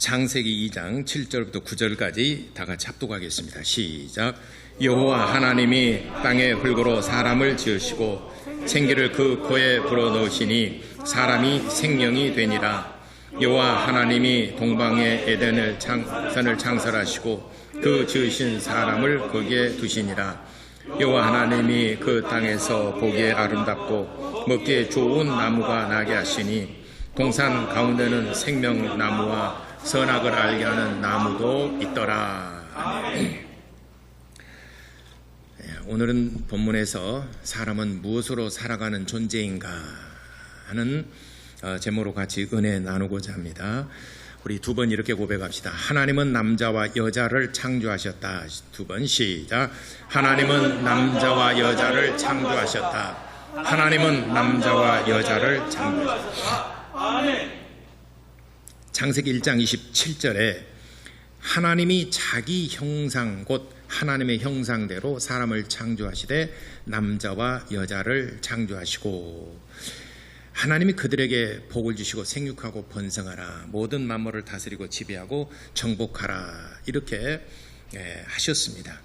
창세기 2장 7절부터 9절까지 다 같이 합독하겠습니다. 시작. 여호와 하나님이 땅에 흙으로 사람을 지으시고 생기를 그 코에 불어넣으시니 사람이 생명이 되니라. 여호와 하나님이 동방의 에덴을 선을 창설하시고 그 지으신 사람을 거기에 두시니라. 여호와 하나님이 그 땅에서 보기에 아름답고 먹기에 좋은 나무가 나게 하시니 동산 가운데는 생명나무와 선악을 알게 하는 나무도 있더라. 오늘은 본문에서 사람은 무엇으로 살아가는 존재인가 하는 제목으로 같이 은혜 나누고자 합니다. 우리 두 번 이렇게 고백합시다. 하나님은 남자와 여자를 창조하셨다. 두 번 시작. 하나님은 남자와 여자를 창조하셨다. 하나님은 남자와 여자를 창조하셨다. 아멘. 창세기 1장 27절에 하나님이 자기 형상 곧 하나님의 형상대로 사람을 창조하시되 남자와 여자를 창조하시고 하나님이 그들에게 복을 주시고 생육하고 번성하라 모든 만물을 다스리고 지배하고 정복하라 이렇게 하셨습니다.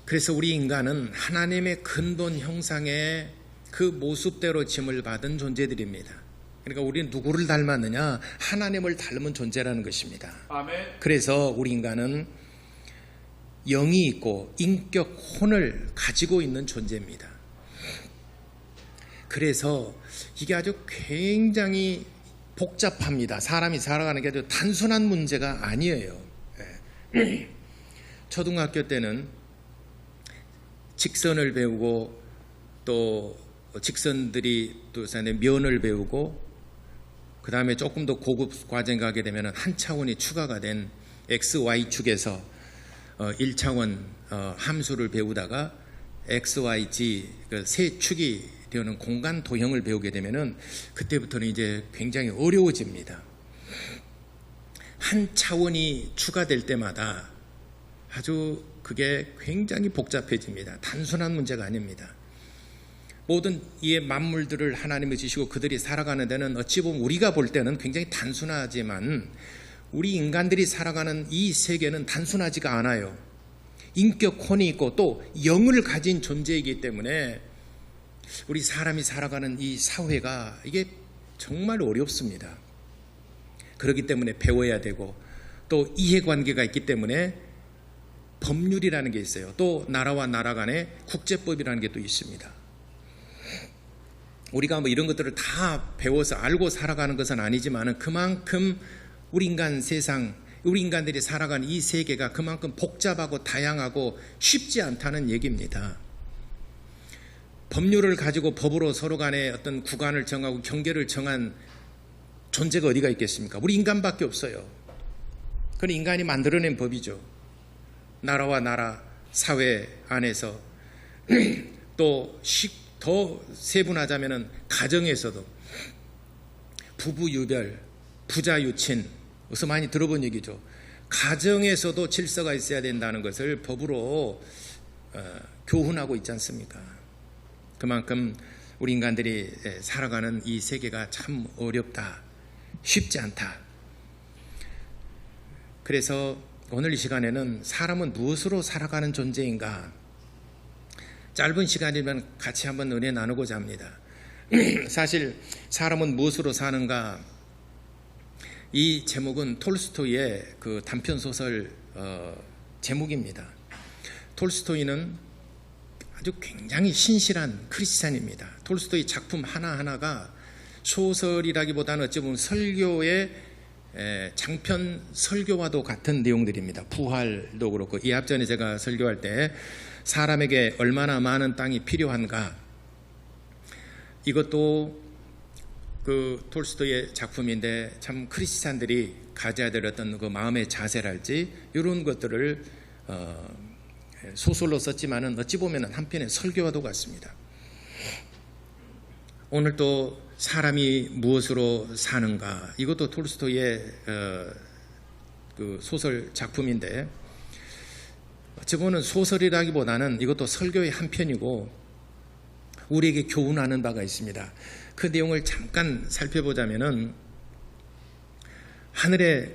그래서 우리 인간은 하나님의 근본 형상의 그 모습대로 짐을 받은 존재들입니다. 그러니까 우리는 누구를 닮았느냐? 하나님을 닮은 존재라는 것입니다. 아멘. 그래서 우리 인간은 영이 있고 인격 혼을 가지고 있는 존재입니다. 그래서 이게 아주 굉장히 복잡합니다. 사람이 살아가는 게 아주 단순한 문제가 아니에요. 초등학교 때는 직선을 배우고 또 직선들이 또 면을 배우고 그 다음에 조금 더 고급 과정 가게 되면 한 차원이 추가가 된 XY축에서 1차원 함수를 배우다가 XYG 세 축이 되는 공간 도형을 배우게 되면은 그때부터는 이제 굉장히 어려워집니다. 한 차원이 추가될 때마다 아주 그게 굉장히 복잡해집니다. 단순한 문제가 아닙니다. 모든 이 만물들을 하나님이 주시고 그들이 살아가는 데는 어찌 보면 우리가 볼 때는 굉장히 단순하지만 우리 인간들이 살아가는 이 세계는 단순하지가 않아요. 인격 혼이 있고 또 영을 가진 존재이기 때문에 우리 사람이 살아가는 이 사회가 이게 정말 어렵습니다. 그렇기 때문에 배워야 되고 또 이해관계가 있기 때문에 법률이라는 게 있어요. 또 나라와 나라 간의 국제법이라는 게 또 있습니다. 우리가 뭐 이런 것들을 다 배워서 알고 살아가는 것은 아니지만 그만큼 우리 인간 세상, 우리 인간들이 살아가는 이 세계가 그만큼 복잡하고 다양하고 쉽지 않다는 얘기입니다. 법률을 가지고 법으로 서로 간에 어떤 구간을 정하고 경계를 정한 존재가 어디가 있겠습니까? 우리 인간밖에 없어요. 그건 인간이 만들어낸 법이죠. 나라와 나라, 사회 안에서 또 더 세분하자면 가정에서도 부부 유별, 부자 유친, 어서 많이 들어본 얘기죠. 가정에서도 질서가 있어야 된다는 것을 법으로 교훈하고 있지 않습니까? 그만큼 우리 인간들이 살아가는 이 세계가 참 어렵다, 쉽지 않다. 그래서 오늘 이 시간에는 사람은 무엇으로 살아가는 존재인가? 짧은 시간이면 같이 한번 은혜 나누고자 합니다. 사실 사람은 무엇으로 사는가? 이 제목은 톨스토이의 그 단편 소설 제목입니다. 톨스토이는 아주 굉장히 신실한 크리스찬입니다. 톨스토이 작품 하나하나가 소설이라기보다는 어찌 보면 설교의 장편 설교와도 같은 내용들입니다. 부활도 그렇고 이 앞전에 제가 설교할 때 사람에게 얼마나 많은 땅이 필요한가, 이것도 그 톨스토이의 작품인데 참 크리스찬들이 가져야 될 어떤 그 마음의 자세랄지 이런 것들을 소설로 썼지만은 어찌 보면 한편의 설교와도 같습니다. 오늘 또 사람이 무엇으로 사는가, 이것도 톨스토이의 그 소설 작품인데 어찌 보면 소설이라기보다는 이것도 설교의 한 편이고 우리에게 교훈하는 바가 있습니다. 그 내용을 잠깐 살펴보자면은 하늘에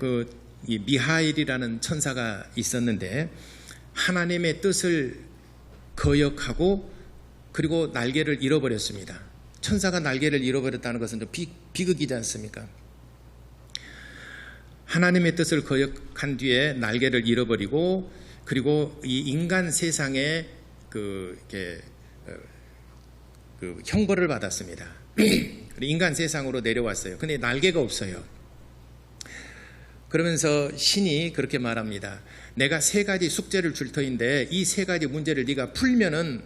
이 미하엘이라는 천사가 있었는데 하나님의 뜻을 거역하고 그리고 날개를 잃어버렸습니다. 천사가 날개를 잃어버렸다는 것은 좀 비극이지 않습니까? 하나님의 뜻을 거역한 뒤에 날개를 잃어버리고 그리고 이 인간 세상에 형벌을 받았습니다. 인간 세상으로 내려왔어요. 근데 날개가 없어요. 그러면서 신이 그렇게 말합니다. 내가 3가지 숙제를 줄 터인데 이 3가지 문제를 네가 풀면은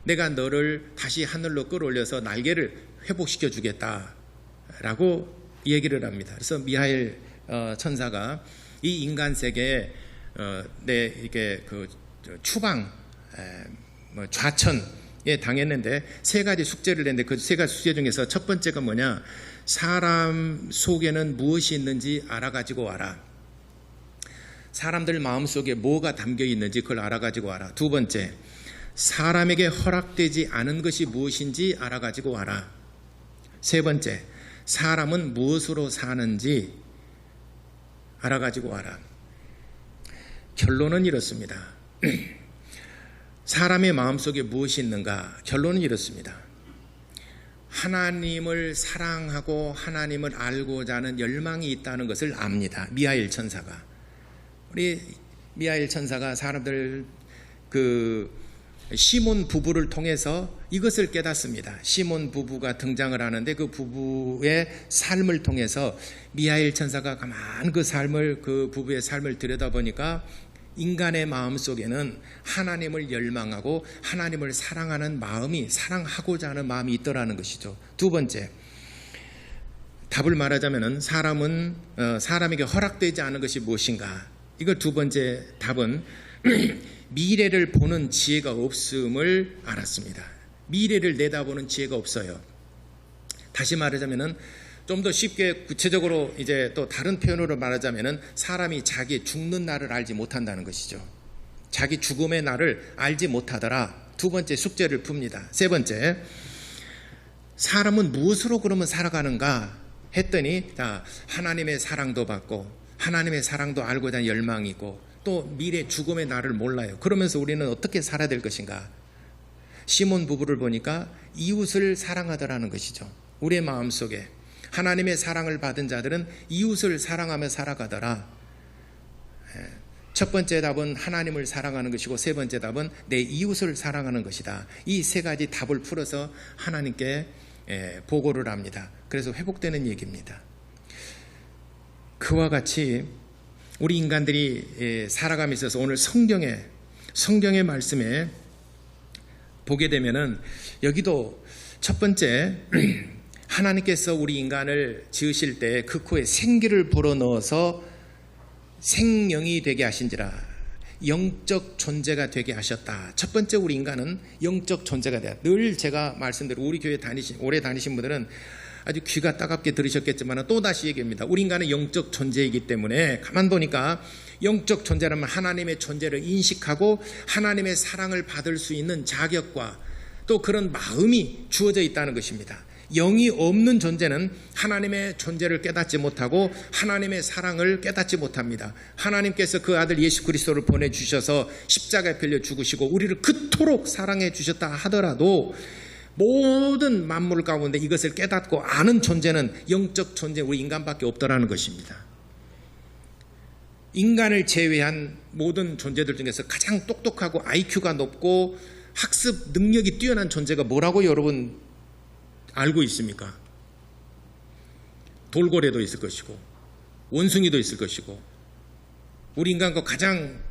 내가 너를 다시 하늘로 끌어올려서 날개를 회복시켜 주겠다라고 얘기를 합니다. 그래서 미하엘 천사가 이 인간 세계에 이게 추방, 좌천에 당했는데 3가지 숙제를 냈는데 그 3가지 숙제 중에서 첫 번째가 뭐냐? 사람 속에는 무엇이 있는지 알아가지고 와라. 사람들 마음속에 뭐가 담겨 있는지 그걸 알아가지고 와라. 두 번째, 사람에게 허락되지 않은 것이 무엇인지 알아가지고 와라. 세 번째, 사람은 무엇으로 사는지 알아가지고 와라. 결론은 이렇습니다. 사람의 마음속에 무엇이 있는가? 결론은 이렇습니다. 하나님을 사랑하고 하나님을 알고자 하는 열망이 있다는 것을 압니다. 미하엘 천사가. 우리 미하엘 천사가 사람들 시몬 부부를 통해서 이것을 깨닫습니다. 시몬 부부가 등장을 하는데 그 부부의 삶을 통해서 미하엘 천사가 가만 그 부부의 삶을 들여다보니까 인간의 마음속에는 하나님을 열망하고 하나님을 사랑하는 마음이, 사랑하고자 하는 마음이 있더라는 것이죠. 두 번째, 답을 말하자면 사람은 사람에게 허락되지 않은 것이 무엇인가? 이걸 두 번째 답은 미래를 보는 지혜가 없음을 알았습니다. 미래를 내다보는 지혜가 없어요. 다시 말하자면 좀 더 쉽게 구체적으로 이제 또 다른 표현으로 말하자면 사람이 자기 죽는 날을 알지 못한다는 것이죠. 자기 죽음의 날을 알지 못하더라. 두 번째 숙제를 풉니다. 세 번째, 사람은 무엇으로 그러면 살아가는가 했더니 하나님의 사랑도 받고 하나님의 사랑도 알고자 하는 열망이 있고 또 미래 죽음의 날을 몰라요. 그러면서 우리는 어떻게 살아야 될 것인가? 시몬 부부를 보니까 이웃을 사랑하더라는 것이죠. 우리의 마음속에 하나님의 사랑을 받은 자들은 이웃을 사랑하며 살아가더라. 첫 번째 답은 하나님을 사랑하는 것이고 세 번째 답은 내 이웃을 사랑하는 것이다. 이 3가지 답을 풀어서 하나님께 보고를 합니다. 그래서 회복되는 얘기입니다. 그와 같이 우리 인간들이 살아감에 있어서 오늘 성경의 말씀에 보게 되면은 여기도 첫 번째 하나님께서 우리 인간을 지으실 때 그 코에 생기를 불어넣어서 생명이 되게 하신지라 영적 존재가 되게 하셨다. 첫 번째 우리 인간은 영적 존재가 돼야. 늘 제가 말씀드리고 우리 교회 오래 다니신 분들은 아주 귀가 따갑게 들으셨겠지만 또다시 얘기합니다. 우리 인간은 영적 존재이기 때문에 가만 보니까 영적 존재라면 하나님의 존재를 인식하고 하나님의 사랑을 받을 수 있는 자격과 또 그런 마음이 주어져 있다는 것입니다. 영이 없는 존재는 하나님의 존재를 깨닫지 못하고 하나님의 사랑을 깨닫지 못합니다. 하나님께서 그 아들 예수 그리스도를 보내주셔서 십자가에 빌려 죽으시고 우리를 그토록 사랑해 주셨다 하더라도 모든 만물 가운데 이것을 깨닫고 아는 존재는 영적 존재 우리 인간밖에 없더라는 것입니다. 인간을 제외한 모든 존재들 중에서 가장 똑똑하고 IQ가 높고 학습 능력이 뛰어난 존재가 뭐라고 여러분 알고 있습니까? 돌고래도 있을 것이고 원숭이도 있을 것이고 우리 인간과 가장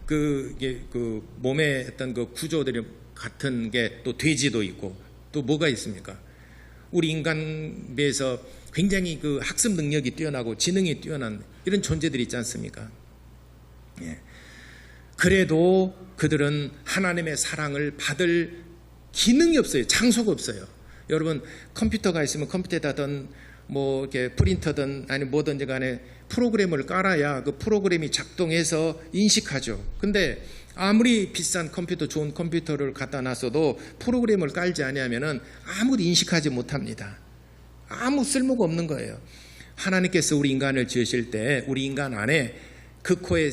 몸의 어떤 그 구조들이 같은 게 또 돼지도 있고 또 뭐가 있습니까? 우리 인간 비해서 굉장히 그 학습 능력이 뛰어나고 지능이 뛰어난 이런 존재들이 있지 않습니까? 예. 그래도 그들은 하나님의 사랑을 받을 기능이 없어요. 장소가 없어요. 여러분 컴퓨터가 있으면 컴퓨터에다든 뭐 이렇게 프린터든 아니 뭐든지 간에 프로그램을 깔아야 그 프로그램이 작동해서 인식하죠. 근데 아무리 비싼 컴퓨터 좋은 컴퓨터를 갖다 놨어도 프로그램을 깔지 아니하면은 아무도 인식하지 못합니다. 아무 쓸모가 없는 거예요. 하나님께서 우리 인간을 지으실 때 우리 인간 안에 그 코에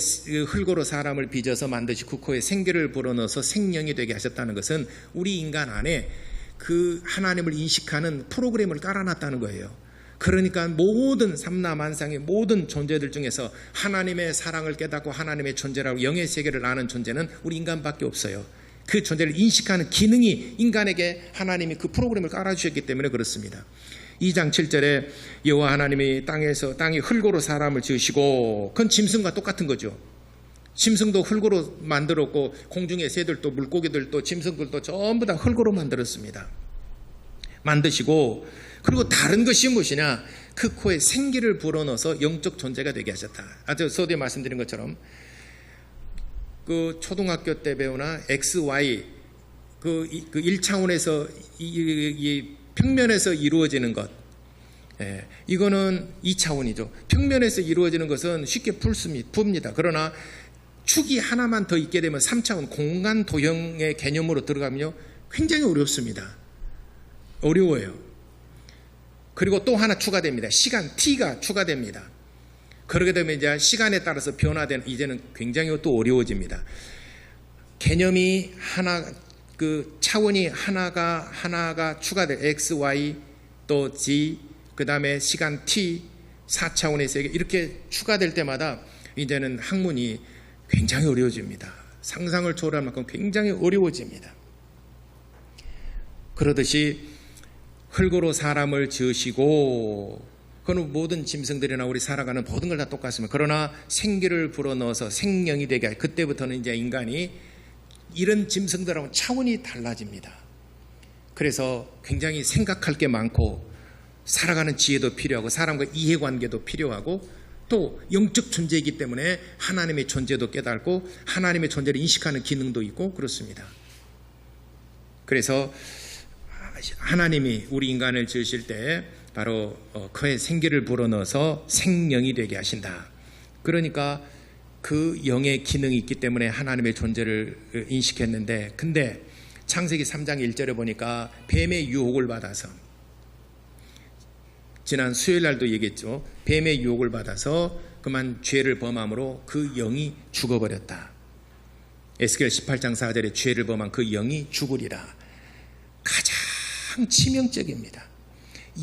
흙으로 사람을 빚어서 만드시 그 코에 생기를 불어넣어서 생명이 되게 하셨다는 것은 우리 인간 안에 그 하나님을 인식하는 프로그램을 깔아놨다는 거예요. 그러니까 모든 삼라만상의 모든 존재들 중에서 하나님의 사랑을 깨닫고 하나님의 존재라고 영의 세계를 아는 존재는 우리 인간밖에 없어요. 그 존재를 인식하는 기능이 인간에게 하나님이 그 프로그램을 깔아주셨기 때문에 그렇습니다. 2장 7절에 여호와 하나님이 땅이 흙으로 사람을 지으시고, 그건 짐승과 똑같은 거죠. 짐승도 흙으로 만들었고 공중의 새들도 물고기들도 짐승들도 전부 다 흙으로 만드시고, 그리고 다른 것이 무엇이냐, 그 코에 생기를 불어넣어서 영적 존재가 되게 하셨다. 아주 서두에 말씀드린 것처럼 그 초등학교 때 배우나 XY 그 1차원에서 이 평면에서 이루어지는 것, 이거는 2차원이죠. 평면에서 이루어지는 것은 쉽게 풉니다. 그러나 축이 하나만 더 있게 되면 3차원 공간 도형의 개념으로 들어가면요 굉장히 어렵습니다. 어려워요. 그리고 또 하나 추가됩니다. 시간 T가 추가됩니다. 그러게 되면 이제 시간에 따라서 변화된, 이제는 굉장히 또 어려워집니다. 개념이 하나, 그 차원이 하나가 추가될 X, Y, 또 Z, 그 다음에 시간 T, 4차원의 세계, 이렇게 추가될 때마다 이제는 학문이 굉장히 어려워집니다. 상상을 초월할 만큼 굉장히 어려워집니다. 그러듯이 흙으로 사람을 지으시고, 그건 모든 짐승들이나 우리 살아가는 모든 걸 다 똑같습니다. 그러나 생기를 불어넣어서 생명이 되게 할, 그때부터는 이제 인간이 이런 짐승들하고는 차원이 달라집니다. 그래서 굉장히 생각할 게 많고 살아가는 지혜도 필요하고 사람과 이해관계도 필요하고 또 영적 존재이기 때문에 하나님의 존재도 깨닫고 하나님의 존재를 인식하는 기능도 있고 그렇습니다. 그래서 하나님이 우리 인간을 지으실 때 바로 그의 생기를 불어넣어서 생명이 되게 하신다. 그러니까 그 영의 기능이 있기 때문에 하나님의 존재를 인식했는데, 근데 창세기 3장 1절에 보니까 뱀의 유혹을 받아서, 지난 수요일 날도 얘기했죠. 뱀의 유혹을 받아서 그만 죄를 범함으로 그 영이 죽어버렸다. 에스겔 18장 4절에 죄를 범한 그 영이 죽으리라. 가장 치명적입니다.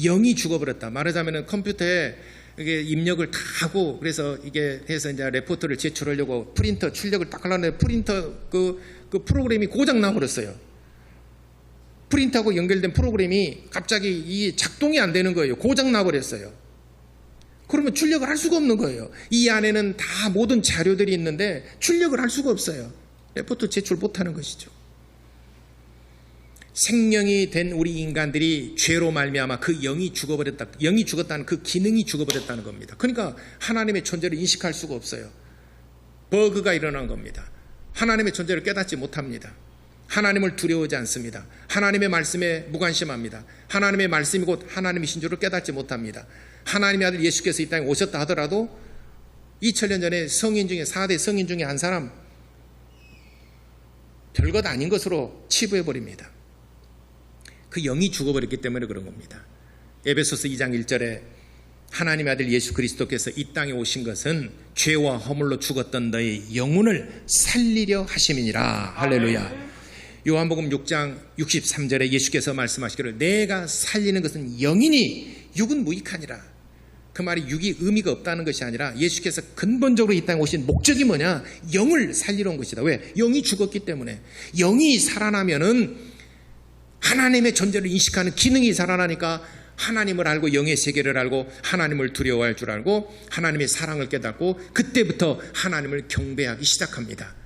영이 죽어버렸다. 말하자면 컴퓨터에 이게 입력을 다 하고, 그래서 이게 해서 이제 레포트를 제출하려고 프린터 출력을 딱 하려는데 프린터 그 프로그램이 고장 나버렸어요. 프린터하고 연결된 프로그램이 갑자기 이 작동이 안 되는 거예요. 고장 나버렸어요. 그러면 출력을 할 수가 없는 거예요. 이 안에는 다 모든 자료들이 있는데 출력을 할 수가 없어요. 레포트 제출 못하는 것이죠. 생명이 된 우리 인간들이 죄로 말미암아 그 영이 죽어버렸다. 영이 죽었다는 그 기능이 죽어버렸다는 겁니다. 그러니까 하나님의 존재를 인식할 수가 없어요. 버그가 일어난 겁니다. 하나님의 존재를 깨닫지 못합니다. 하나님을 두려워하지 않습니다. 하나님의 말씀에 무관심합니다. 하나님의 말씀이 곧 하나님이신 줄을 깨닫지 못합니다. 하나님의 아들 예수께서 이 땅에 오셨다 하더라도 2000년 전에 성인 중에 4대 성인 중에 한 사람 별것 아닌 것으로 치부해버립니다. 그 영이 죽어버렸기 때문에 그런 겁니다. 에베소서 2장 1절에 하나님의 아들 예수 그리스도께서 이 땅에 오신 것은 죄와 허물로 죽었던 너의 영혼을 살리려 하심이니라. 할렐루야. 요한복음 6장 63절에 예수께서 말씀하시기를 내가 살리는 것은 영이니 육은 무익하니라. 그 말이 육이 의미가 없다는 것이 아니라 예수께서 근본적으로 이 땅에 오신 목적이 뭐냐, 영을 살리러 온 것이다. 왜? 영이 죽었기 때문에. 영이 살아나면은 하나님의 존재를 인식하는 기능이 살아나니까 하나님을 알고 영의 세계를 알고 하나님을 두려워할 줄 알고 하나님의 사랑을 깨닫고 그때부터 하나님을 경배하기 시작합니다.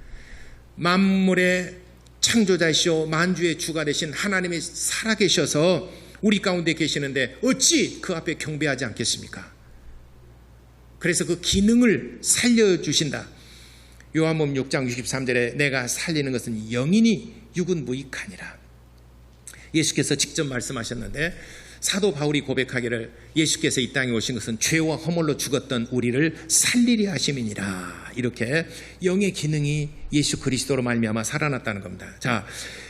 만물의 창조자이시오 만주의 주가 되신 하나님이 살아계셔서 우리 가운데 계시는데 어찌 그 앞에 경배하지 않겠습니까? 그래서 그 기능을 살려주신다. 요한복음 6장 63절에 내가 살리는 것은 영이니 육은 무익하니라. 예수께서 직접 말씀하셨는데 사도 바울이 고백하기를 예수께서 이 땅에 오신 것은 죄와 허물로 죽었던 우리를 살리려 하심이니라. 이렇게 영의 기능이 예수 그리스도로 말미암아 살아났다는 겁니다. 자,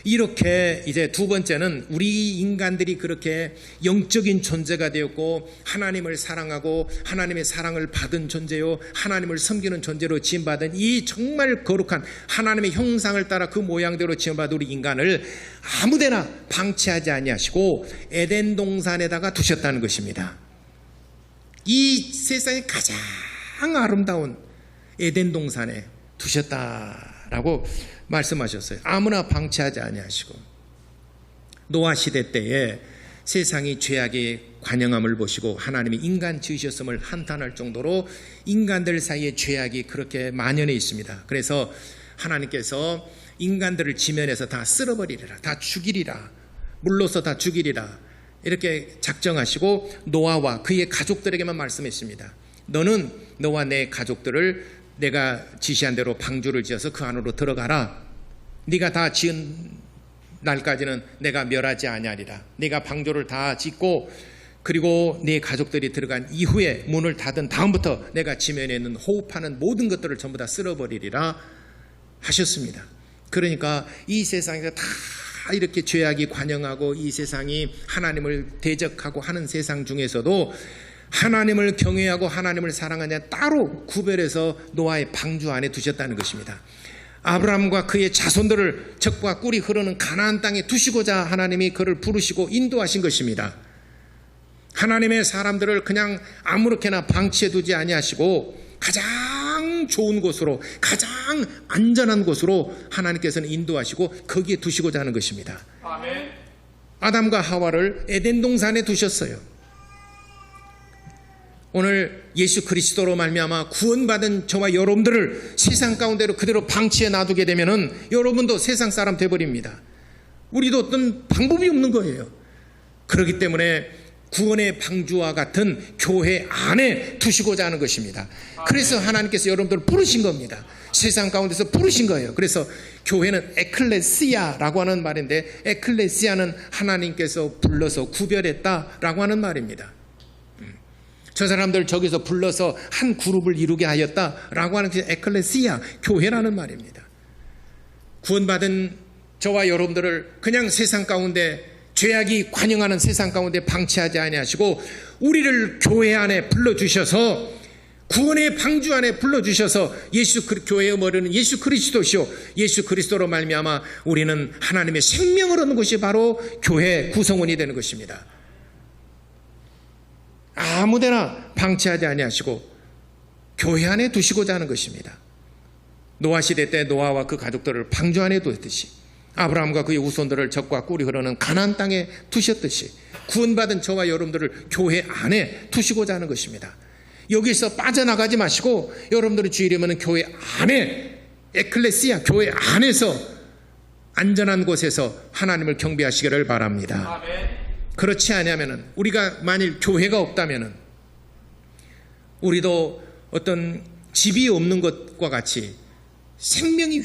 이렇게 이제 두 번째는 우리 인간들이 그렇게 영적인 존재가 되었고 하나님을 사랑하고 하나님의 사랑을 받은 존재요 하나님을 섬기는 존재로 지음받은 이 정말 거룩한 하나님의 형상을 따라 그 모양대로 지음받은 우리 인간을 아무데나 방치하지 아니하시고 에덴 동산에다가 두셨다는 것입니다. 이 세상에 가장 아름다운 에덴 동산에 두셨다라고 말씀하셨어요. 아무나 방치하지 아니하시고. 노아 시대 때에 세상이 죄악의 관영함을 보시고 하나님이 인간 지으셨음을 한탄할 정도로 인간들 사이에 죄악이 그렇게 만연해 있습니다. 그래서 하나님께서 인간들을 지면에서 다 쓸어버리리라, 다 죽이리라, 물로서 다 죽이리라 이렇게 작정하시고 노아와 그의 가족들에게만 말씀했습니다. 너는 너와 내 가족들을 내가 지시한 대로 방주를 지어서 그 안으로 들어가라. 네가 다 지은 날까지는 내가 멸하지 아니하리라. 네가 방주를 다 짓고 그리고 네 가족들이 들어간 이후에 문을 닫은 다음부터 내가 지면에 있는 호흡하는 모든 것들을 전부 다 쓸어버리리라 하셨습니다. 그러니까 이 세상에서 다 이렇게 죄악이 관영하고 이 세상이 하나님을 대적하고 하는 세상 중에서도 하나님을 경외하고 하나님을 사랑하냐 따로 구별해서 노아의 방주 안에 두셨다는 것입니다. 아브라함과 그의 자손들을 적과 꿀이 흐르는 가나안 땅에 두시고자 하나님이 그를 부르시고 인도하신 것입니다. 하나님의 사람들을 그냥 아무렇게나 방치해 두지 아니하시고 가장 좋은 곳으로 가장 안전한 곳으로 하나님께서는 인도하시고 거기에 두시고자 하는 것입니다. 아멘. 아담과 하와를 에덴 동산에 두셨어요. 오늘 예수 그리스도로 말미암아 구원받은 저와 여러분들을 세상 가운데로 그대로 방치해 놔두게 되면은 여러분도 세상 사람 돼버립니다. 우리도 어떤 방법이 없는 거예요. 그렇기 때문에 구원의 방주와 같은 교회 안에 두시고자 하는 것입니다. 그래서 하나님께서 여러분들을 부르신 겁니다. 세상 가운데서 부르신 거예요. 그래서 교회는 에클레시아라고 하는 말인데 에클레시아는 하나님께서 불러서 구별했다라고 하는 말입니다. 저 사람들 저기서 불러서 한 그룹을 이루게 하였다라고 하는 것이 에클레시아, 교회라는 말입니다. 구원받은 저와 여러분들을 그냥 세상 가운데 죄악이 관영하는 세상 가운데 방치하지 아니하시고 우리를 교회 안에 불러주셔서 구원의 방주 안에 불러주셔서 교회의 머리는 예수 그리스도시오 예수 그리스도로 말미암아 우리는 하나님의 생명을 얻는 것이 바로 교회 구성원이 되는 것입니다. 아무데나 방치하지 아니하시고 교회 안에 두시고자 하는 것입니다. 노아 시대 때 노아와 그 가족들을 방주 안에 두었듯이 아브라함과 그의 후손들을 적과 꿀이 흐르는 가나안 땅에 두셨듯이 구원받은 저와 여러분들을 교회 안에 두시고자 하는 것입니다. 여기서 빠져나가지 마시고 여러분들이 주의려면 교회 안에 에클레시아 교회 안에서 안전한 곳에서 하나님을 경배하시기를 바랍니다. 아멘. 그렇지 않으면 우리가 만일 교회가 없다면 우리도 어떤 집이 없는 것과 같이 생명이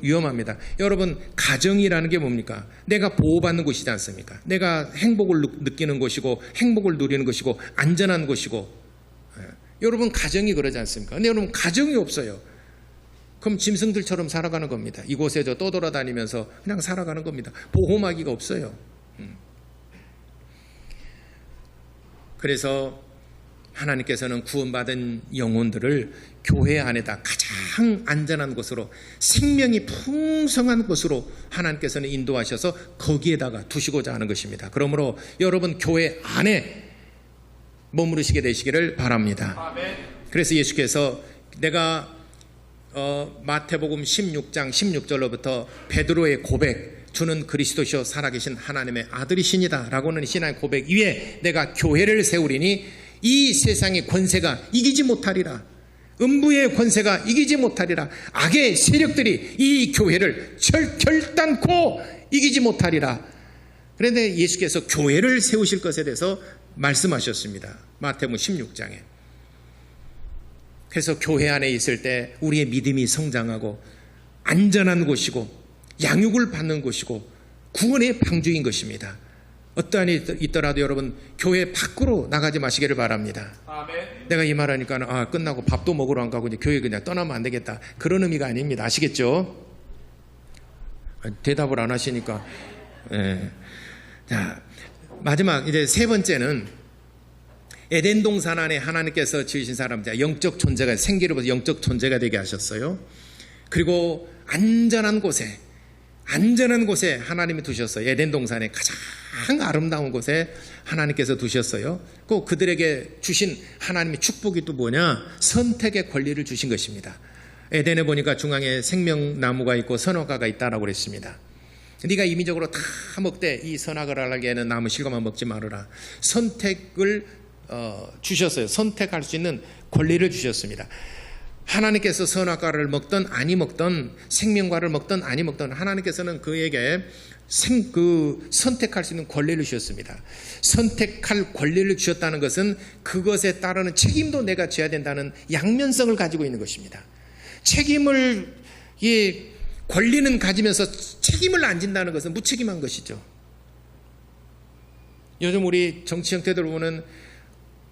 위험합니다. 여러분 가정이라는 게 뭡니까? 내가 보호받는 곳이지 않습니까? 내가 행복을 느끼는 곳이고 행복을 누리는 것이고 안전한 곳이고 여러분 가정이 그러지 않습니까? 근데 여러분 가정이 없어요. 그럼 짐승들처럼 살아가는 겁니다. 이곳에 저 떠돌아다니면서 그냥 살아가는 겁니다. 보호막이가 없어요. 그래서 하나님께서는 구원받은 영혼들을 교회 안에다 가장 안전한 곳으로 생명이 풍성한 곳으로 하나님께서는 인도하셔서 거기에다가 두시고자 하는 것입니다. 그러므로 여러분 교회 안에 머무르시게 되시기를 바랍니다. 아멘. 그래서 예수께서 내가 마태복음 16장 16절로부터 베드로의 고백 주는 그리스도시요 살아계신 하나님의 아들이시니다 라고는 신앙의 고백 위에 내가 교회를 세우리니 이 세상의 권세가 이기지 못하리라. 음부의 권세가 이기지 못하리라. 악의 세력들이 이 교회를 결단코 이기지 못하리라. 그런데 예수께서 교회를 세우실 것에 대해서 말씀하셨습니다. 마태복음 16장에. 그래서 교회 안에 있을 때 우리의 믿음이 성장하고 안전한 곳이고 양육을 받는 곳이고 구원의 방주인 것입니다. 어떠한 일이 있더라도 여러분 교회 밖으로 나가지 마시기를 바랍니다. 아멘. 내가 이 말하니까 끝나고 밥도 먹으러 안 가고 이제 교회 그냥 떠나면 안 되겠다. 그런 의미가 아닙니다. 아시겠죠? 대답을 안 하시니까. 예. 자, 마지막 이제 세 번째는 에덴 동산 안에 하나님께서 지으신 사람, 영적 존재가 생기로부터 영적 존재가 되게 하셨어요. 그리고 안전한 곳에 하나님이 두셨어요. 에덴 동산에 가장 아름다운 곳에 하나님께서 두셨어요. 꼭 그들에게 주신 하나님의 축복이 또 뭐냐? 선택의 권리를 주신 것입니다. 에덴에 보니까 중앙에 생명나무가 있고 선악과가 있다라고 그랬습니다. 네가 임의적으로 다 먹되 이 선악을 알게는 나무 실과만 먹지 말아라. 선택을 주셨어요. 선택할 수 있는 권리를 주셨습니다. 하나님께서 선악과를 먹던 아니 먹던 생명과를 먹던 아니 먹던 하나님께서는 그에게 선택할 수 있는 권리를 주셨습니다. 선택할 권리를 주셨다는 것은 그것에 따르는 책임도 내가 져야 된다는 양면성을 가지고 있는 것입니다. 권리는 가지면서 책임을 안 진다는 것은 무책임한 것이죠. 요즘 우리 정치 형태들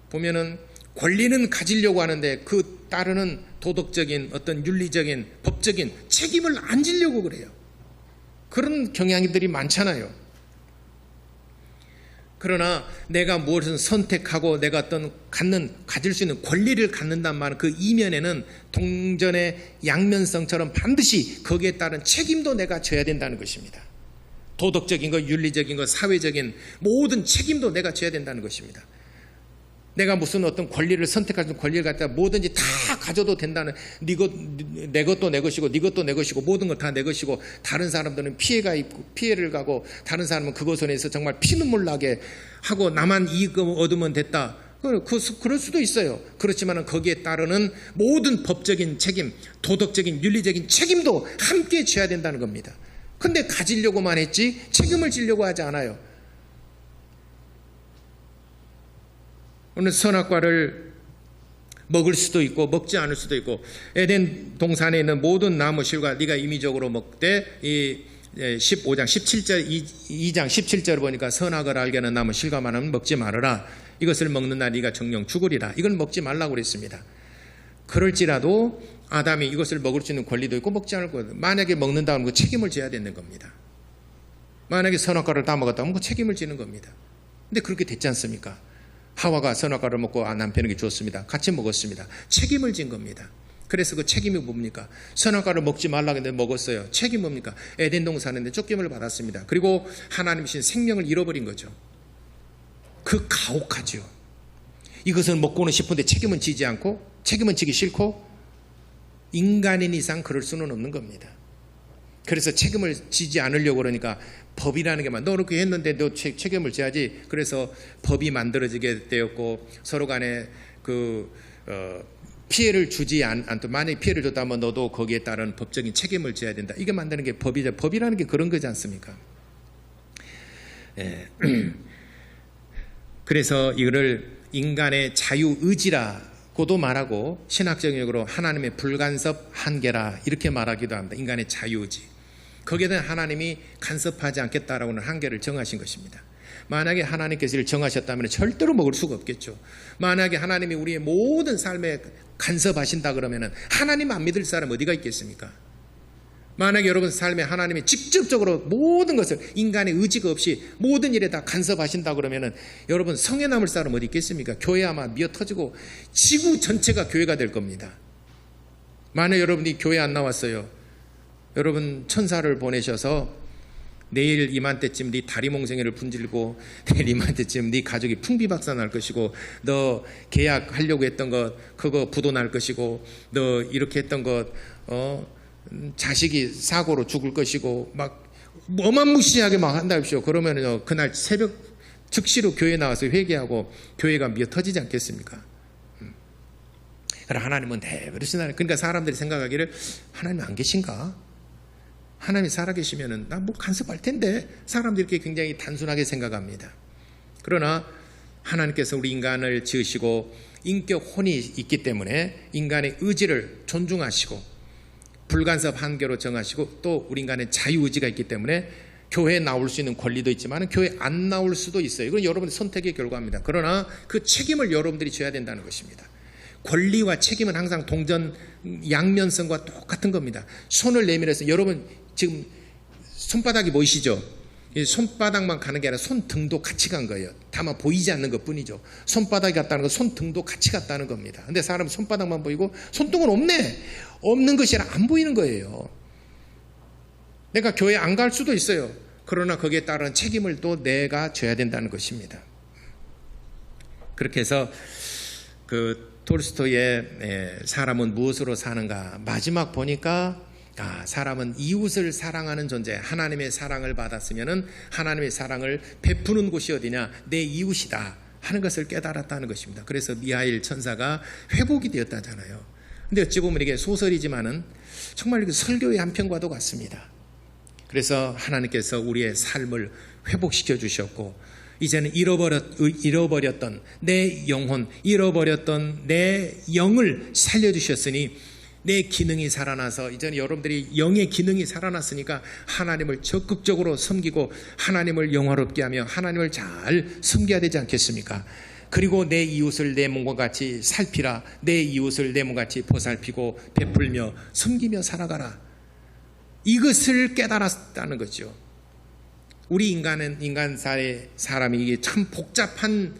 보면은 권리는 가지려고 하는데 그 따르는 도덕적인 어떤 윤리적인 법적인 책임을 안 지려고 그래요. 그런 경향들이 많잖아요. 그러나 내가 무엇을 선택하고 내가 어떤 가질 수 있는 권리를 갖는단 말은 그 이면에는 동전의 양면성처럼 반드시 거기에 따른 책임도 내가 져야 된다는 것입니다. 도덕적인 것, 윤리적인 것, 사회적인 모든 책임도 내가 져야 된다는 것입니다. 내가 무슨 어떤 권리를 선택할 수 있는 권리를 갖다가 뭐든지 다 가져도 된다는 내 것도 내 것이고 네 것도 내 것이고 모든 것 다 내 것이고 다른 사람들은 피해를 가고 다른 사람은 그것에 대해서 정말 피눈물 나게 하고 나만 이익 얻으면 됐다. 그럴 수도 있어요. 그렇지만 거기에 따르는 모든 법적인 책임, 도덕적인 윤리적인 책임도 함께 져야 된다는 겁니다. 근데 가지려고만 했지 책임을 지려고 하지 않아요. 오늘 선악과를 먹을 수도 있고 먹지 않을 수도 있고 에덴 동산에 있는 모든 나무 실과 네가 임의적으로 먹되 이 15장 17절 2장 17절을 보니까 선악을 알게 하는 나무 실과만은 먹지 말아라. 이것을 먹는 날 네가 정령 죽으리라. 이걸 먹지 말라고 그랬습니다. 그럴지라도 아담이 이것을 먹을 수 있는 권리도 있고 먹지 않을 거예요. 만약에 먹는다면 그 책임을 져야 되는 겁니다. 만약에 선악과를 다 먹었다면 그 책임을 지는 겁니다. 근데 그렇게 됐지 않습니까? 하와가 선악과를 먹고 남편에게 줬습니다. 같이 먹었습니다. 책임을 진 겁니다. 그래서 그 책임이 뭡니까? 선악과를 먹지 말라고 했는데 먹었어요. 책임 뭡니까? 에덴 동산인데 쫓김을 받았습니다. 그리고 하나님이신 생명을 잃어버린 거죠. 그 가혹하죠. 이것은 먹고는 싶은데 책임은 지지 않고 책임은 지기 싫고 인간인 이상 그럴 수는 없는 겁니다. 그래서 책임을 지지 않으려고 그러니까 법이라는 게 너 그렇게 했는데 너 책임을 져야지. 그래서 법이 만들어지게 되었고 서로 간에 피해를 주지 않도록 만약에 피해를 줬다면 너도 거기에 따른 법적인 책임을 져야 된다. 이게 만드는 게 법이죠. 법이라는 게 그런 거지 않습니까? 예. 그래서 이거를 인간의 자유의지라고도 말하고 신학적인 용어로 하나님의 불간섭 한계라 이렇게 말하기도 합니다. 인간의 자유의지. 거기에 대한 하나님이 간섭하지 않겠다라고는 한계를 정하신 것입니다. 만약에 하나님께서 이를 정하셨다면 절대로 먹을 수가 없겠죠. 만약에 하나님이 우리의 모든 삶에 간섭하신다 그러면 하나님 안 믿을 사람 어디가 있겠습니까? 만약에 여러분 삶에 하나님이 직접적으로 모든 것을 인간의 의지가 없이 모든 일에 다 간섭하신다 그러면 여러분 성에 남을 사람 어디 있겠습니까? 교회 아마 미어터지고 지구 전체가 교회가 될 겁니다. 만약 여러분이 교회 안 나왔어요. 여러분 천사를 보내셔서 내일 이맘때쯤 네 다리 몽생이를 분질고 내일 이맘때쯤 네 가족이 풍비박산 날 것이고 너 계약하려고 했던 것 그거 부도 날 것이고 너 이렇게 했던 것 자식이 사고로 죽을 것이고 막 어마무시하게 막 한다십시오. 그러면요 그날 새벽 즉시로 교회 나와서 회개하고 교회가 미어터지지 않겠습니까? 그러나 하나님은 내버리시나요? 그러니까 사람들이 생각하기를 하나님 안 계신가? 하나님이 살아계시면은 나 뭐 간섭할 텐데 사람들이 이렇게 굉장히 단순하게 생각합니다. 그러나 하나님께서 우리 인간을 지으시고 인격 혼이 있기 때문에 인간의 의지를 존중하시고 불간섭 한계로 정하시고 또 우리 인간의 자유의지가 있기 때문에 교회에 나올 수 있는 권리도 있지만 교회에 안 나올 수도 있어요. 이건 여러분의 선택의 결과입니다. 그러나 그 책임을 여러분들이 져야 된다는 것입니다. 권리와 책임은 항상 동전 양면성과 똑같은 겁니다. 손을 내밀어서 여러분 지금 손바닥이 보이시죠? 손바닥만 가는 게 아니라 손등도 같이 간 거예요. 다만 보이지 않는 것 뿐이죠. 손바닥이 갔다는 건 손등도 같이 갔다는 겁니다. 근데 사람은 손바닥만 보이고 손등은 없네. 없는 것이 아니라 안 보이는 거예요. 내가 교회 안 갈 수도 있어요. 그러나 거기에 따른 책임을 또 내가 져야 된다는 것입니다. 그렇게 해서 그 톨스토이의 사람은 무엇으로 사는가 마지막 보니까 사람은 이웃을 사랑하는 존재, 하나님의 사랑을 받았으면 하나님의 사랑을 베푸는 곳이 어디냐, 내 이웃이다 하는 것을 깨달았다는 것입니다. 그래서 미하일 천사가 회복이 되었다잖아요. 근데 어찌 보면 이게 소설이지만은 정말 설교의 한 편과도 같습니다. 그래서 하나님께서 우리의 삶을 회복시켜 주셨고 이제는 잃어버렸던 내 영혼, 잃어버렸던 내 영을 살려주셨으니 내 기능이 살아나서 이제는 여러분들이 영의 기능이 살아났으니까 하나님을 적극적으로 섬기고 하나님을 영화롭게 하며 하나님을 잘 섬겨야 되지 않겠습니까? 그리고 내 이웃을 내 몸과 같이 살피라. 내 이웃을 내 몸과 같이 보살피고 베풀며 섬기며 살아가라. 이것을 깨달았다는 거죠. 우리 인간사의 사람이 이게 참 복잡한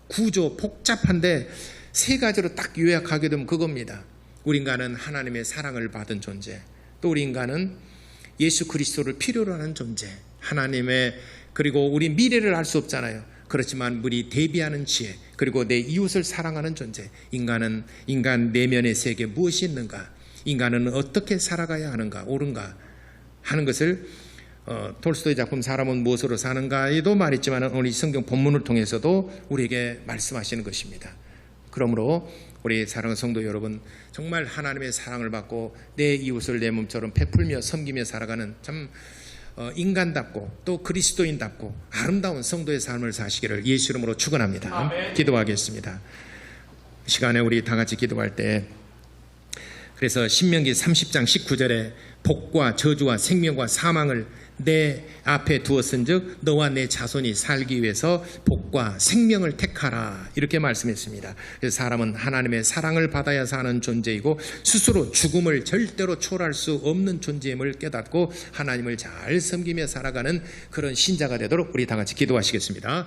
구조, 복잡한데 세 가지로 딱 요약하게 되면 그겁니다. 우리 인간은 하나님의 사랑을 받은 존재, 또 우리 인간은 예수 그리스도를 필요로 하는 존재, 하나님의, 그리고 우리 미래를 알 수 없잖아요. 그렇지만 우리 대비하는 지혜, 그리고 내 이웃을 사랑하는 존재. 인간 내면의 세계에 무엇이 있는가, 인간은 어떻게 살아가야 하는가, 옳은가 하는 것을 톨스토이 작품 사람은 무엇으로 사는가에도 말했지만 오늘 이 성경 본문을 통해서도 우리에게 말씀하시는 것입니다. 그러므로 우리 사랑하는 성도 여러분, 정말 하나님의 사랑을 받고 내 이웃을 내 몸처럼 베풀며 섬기며 살아가는 참 인간답고 또 그리스도인답고 아름다운 성도의 삶을 사시기를 예수 이름으로 축원합니다. 아멘. 기도하겠습니다. 시간에 우리 다 같이 기도할 때, 그래서 신명기 30장 19절에 복과 저주와 생명과 사망을 내 앞에 두었은즉 너와 내 자손이 살기 위해서 복과 생명을 택하라, 이렇게 말씀했습니다. 그래서 사람은 하나님의 사랑을 받아야 사는 존재이고 스스로 죽음을 절대로 초월할 수 없는 존재임을 깨닫고 하나님을 잘 섬기며 살아가는 그런 신자가 되도록 우리 다 같이 기도하시겠습니다.